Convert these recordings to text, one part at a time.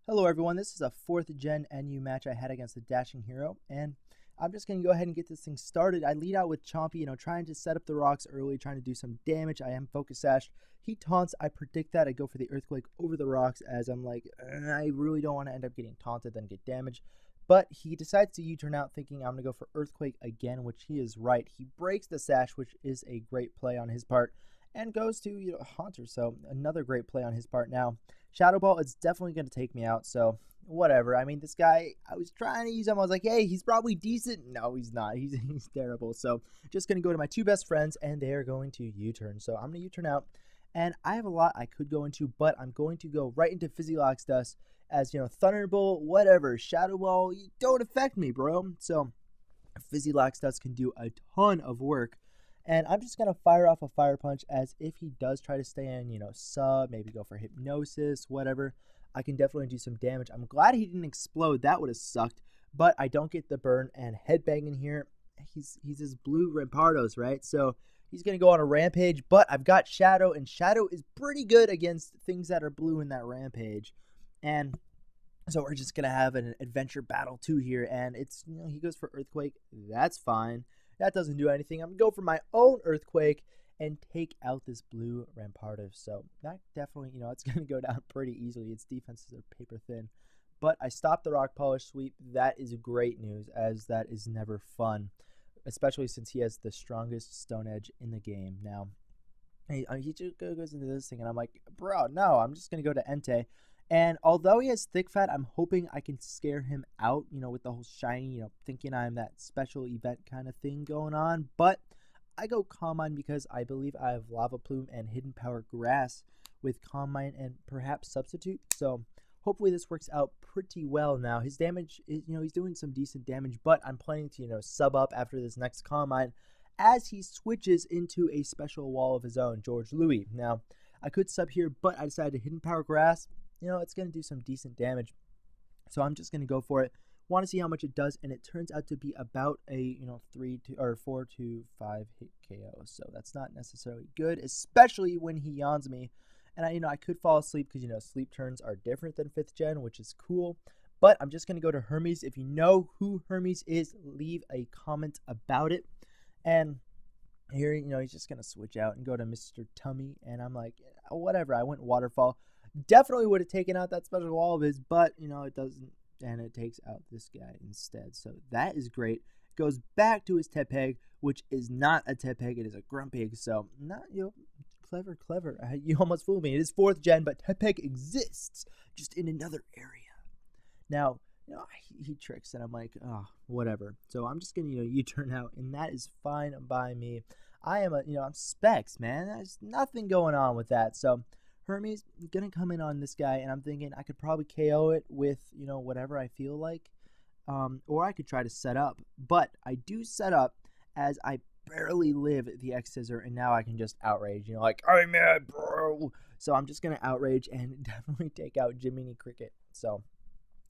Hello everyone, this is a 4th gen NU match I had against the Dashing Hero, and I'm just going to go ahead and get this thing started. I lead out with Chompy, trying to set up the rocks early, trying to do some damage. I am focus sashed. He taunts, I predict that. I go for the Earthquake over the rocks as I'm like, I really don't want to end up getting taunted then get damaged. But he decides to U-turn out thinking I'm going to go for Earthquake again, which he is right. He breaks the sash, which is a great play on his part, and goes to Haunter, so another great play on his part. Now, Shadow Ball is definitely going to take me out, so whatever. I mean, this guy, I was trying to use him. I was like, hey, he's probably decent. No, he's not. He's terrible. So just going to go to my two best friends, and they are going to U-turn. So I'm going to U-turn out, and I have a lot I could go into, but I'm going to go right into Physiolox Dust as, Thunderbolt, whatever. Shadow Ball, you don't affect me, bro. So Physiolox Dust can do a ton of work. And I'm just going to fire off a Fire Punch as if he does try to stay in, sub, maybe go for Hypnosis, whatever. I can definitely do some damage. I'm glad he didn't explode. That would have sucked. But I don't get the burn and Headbang in here. He's his blue Rampardos, right? So he's going to go on a Rampage. But I've got Shadow, and Shadow is pretty good against things that are blue in that Rampage. And so we're just going to have an Adventure Battle 2 here. And it's, he goes for Earthquake. That's fine. That doesn't do anything. I'm going to go for my own Earthquake and take out this blue Rampardos. So that definitely, it's going to go down pretty easily. Its defenses are paper thin. But I stopped the Rock Polish sweep. That is great news, as that is never fun, especially since he has the strongest Stone Edge in the game. Now, he just goes into this thing, and I'm like, bro, no, I'm just going to go to Entei. And although he has Thick Fat, I'm hoping I can scare him out, with the whole shiny, thinking I'm that special event kind of thing going on. But I go Calm Mind because I believe I have Lava Plume and Hidden Power Grass with Calm Mind and perhaps Substitute. So hopefully this works out pretty well now. His damage is, he's doing some decent damage, but I'm planning to, sub up after this next Calm Mind as he switches into a special wall of his own, George Louis. Now, I could sub here, but I decided Hidden Power Grass. It's going to do some decent damage. So I'm just going to go for it. Want to see how much it does, and it turns out to be about a 4 to 5 hit KO. So that's not necessarily good, especially when he yawns me. And I could fall asleep because sleep turns are different than 5th gen, which is cool. But I'm just going to go to Hermes. If you know who Hermes is, leave a comment about it. And here, he's just going to switch out and go to Mr. Tummy. And I'm like, whatever. I went Waterfall. Definitely would have taken out that special wall of his, but, it doesn't, and it takes out this guy instead. So that is great. Goes back to his Tepeg, which is not a Tepeg, it is a Grumpig. So, not, clever. You almost fooled me. It is 4th gen, but Tepeg exists, just in another area. Now, he tricks, and I'm like, oh, whatever. So I'm just going to, U-turn out, and that is fine by me. I am I'm Specs, man. There's nothing going on with that. So Hermes gonna come in on this guy, and I'm thinking I could probably KO it with whatever I feel like, or I could try to set up. But I do set up as I barely live the X Scissor, and now I can just outrage. I'm mad, bro. So I'm just gonna outrage and definitely take out Jiminy Cricket. So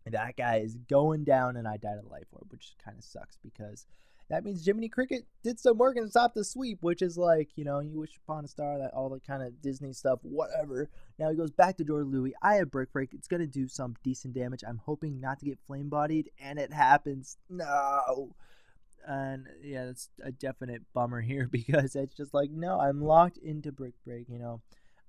that guy is going down, and I died of the Life Orb, which kind of sucks because that means Jiminy Cricket did some work and stopped the sweep, which is like, you wish upon a star, that all the kind of Disney stuff, whatever. Now he goes back to George Louis. I have Brick Break. It's going to do some decent damage. I'm hoping not to get flame bodied, and it happens. No. And yeah, that's a definite bummer here because it's just like, no, I'm locked into Brick Break,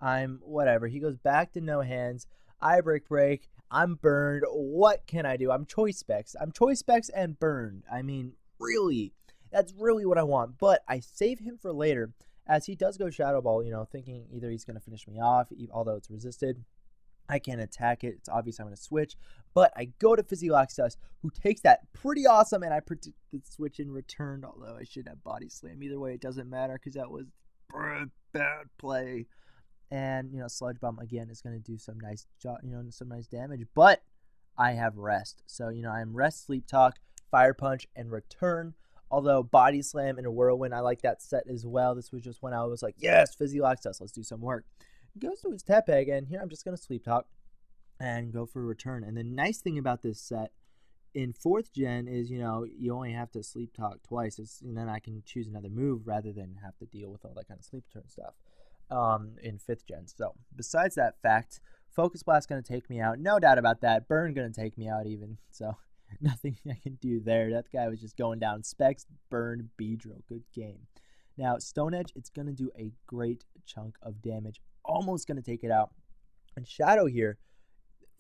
I'm whatever. He goes back to no hands. I Brick Break. I'm burned. What can I do? I'm Choice Specs. And burned. I mean, really, that's really what I want. But I save him for later as he does go Shadow Ball, thinking either he's going to finish me off, although it's resisted. I can't attack it. It's obvious I'm going to switch. But I go to Physiolox Dust, who takes that pretty awesome, and I predict the switch in return, although I should have Body Slam. Either way, it doesn't matter because that was bad play. And, Sludge Bomb, again, is going to do some nice, some nice damage. But I have Rest. So, I'm Rest, Sleep Talk, Fire Punch, and Return. Although Body Slam and a Whirlwind, I like that set as well. This was just when I was like, yes, Physiolox Dust, let's do some work. Goes to his Tepeg, and here I'm just going to Sleep Talk and go for a Return. And the nice thing about this set in 4th gen is, you only have to Sleep Talk twice, and then I can choose another move rather than have to deal with all that kind of Sleep Turn stuff in 5th gen. So besides that fact, Focus Blast going to take me out. No doubt about that. Burn going to take me out even. So nothing I can do there. That guy was just going down. Specs, Burn, Beedrill. Good game. Now, Stone Edge, it's going to do a great chunk of damage. Almost going to take it out. And Shadow here,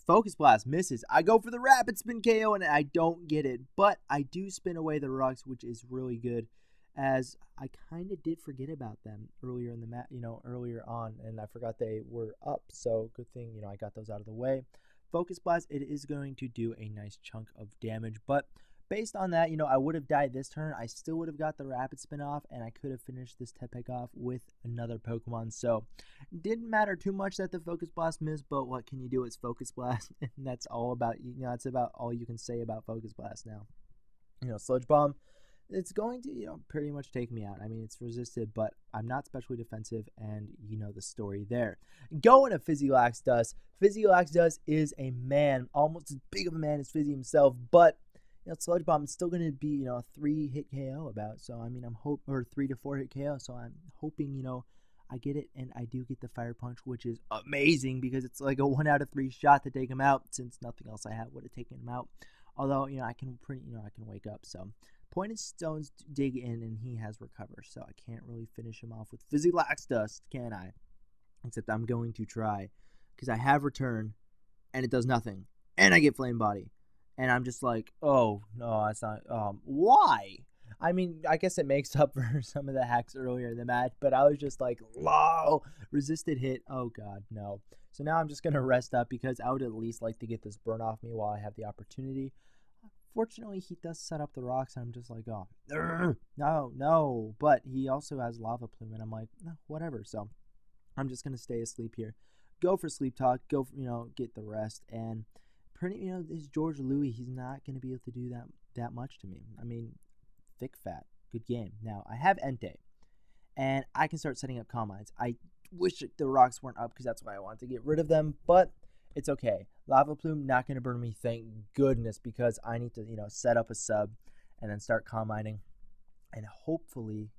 Focus Blast misses. I go for the Rapid Spin KO and I don't get it. But I do spin away the rocks, which is really good, as I kind of did forget about them earlier in the earlier on, and I forgot they were up. So good thing, I got those out of the way. Focus Blast, it is going to do a nice chunk of damage, but based on that, I would have died this turn. I still would have got the Rapid Spin off, and I could have finished this Tepig off with another Pokemon. So it didn't matter too much that the Focus Blast missed, but what can you do? It's Focus Blast, and that's all about, that's about all you can say about Focus Blast now. Sludge Bomb, it's going to, pretty much take me out. I mean, it's resisted, but I'm not specially defensive, and you know the story there. Going to Physiolax. Physiolax is a man, almost as big of a man as Fizzy himself, but Sludge Bomb is still going to be, a 3-hit KO about. So, I mean, or 3 to 4 hit KO. So, I'm hoping, I get it, and I do get the Fire Punch, which is amazing because it's like a 1 out of 3 shot to take him out, since nothing else I have would have taken him out. Although, I can I can wake up. So, Pointed Stones dig in, and he has Recover. So, I can't really finish him off with Physiolax Dust, can I? Except I'm going to try, because I have Return, and it does nothing. And I get Flame Body. And I'm just like, oh, no, that's not, why? I mean, I guess it makes up for some of the hacks earlier in the match, but I was just like, low, resisted hit, oh god, no. So now I'm just going to rest up, because I would at least like to get this burn off me while I have the opportunity. Fortunately, he does set up the rocks, and I'm just like, oh, no, but he also has Lava Plume, and I'm like, no, whatever, so I'm just going to stay asleep here. Go for Sleep Talk, go for, get the rest, and pretty, this George Louis, he's not going to be able to do that much to me. I mean, thick fat, good game. Now, I have Entei, and I can start setting up Calm Minds. I wish the rocks weren't up, because that's why I wanted to get rid of them, but it's okay. Lava Plume not going to burn me, thank goodness, because I need to, set up a sub and then start Calm Minding, and hopefully,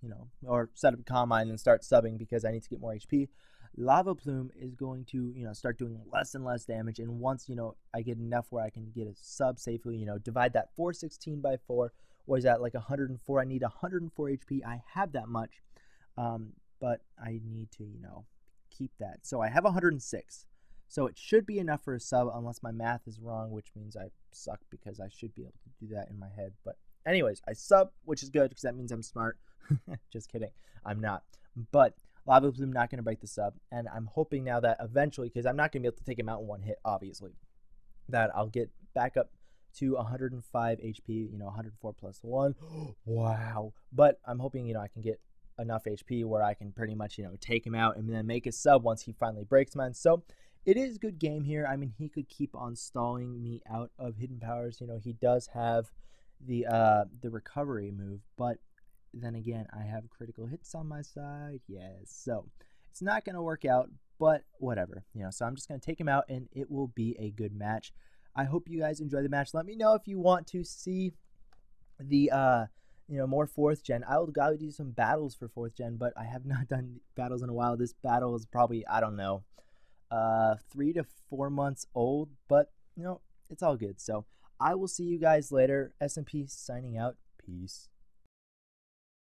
or set up a Calm Mind and start subbing, because I need to get more HP. Lava Plume is going to, start doing less and less damage, and once, I get enough where I can get a sub safely, divide that 416 by 4, or is that like 104? I need 104 HP. I have that much, but I need to, keep that. So I have 106. So it should be enough for a sub, unless my math is wrong, which means I suck, because I should be able to do that in my head. But anyways, I sub, which is good, because that means I'm smart. Just kidding. I'm not. But Lava Plume not going to break the sub, and I'm hoping now that eventually, because I'm not going to be able to take him out in one hit, obviously, that I'll get back up to 105 HP, 104 plus 1. Wow. But I'm hoping, I can get enough HP where I can pretty much, take him out and then make a sub once he finally breaks mine. So it is a good game here. I mean, he could keep on stalling me out of Hidden Powers. He does have the recovery move, but then again, I have critical hits on my side. Yes, so it's not going to work out, but whatever. So I'm just going to take him out, and it will be a good match. I hope you guys enjoy the match. Let me know if you want to see the, more 4th gen. I will do some battles for 4th gen, but I have not done battles in a while. This battle is probably, I don't know, 3 to 4 months old, but, it's all good. So I will see you guys later. SMP signing out. Peace.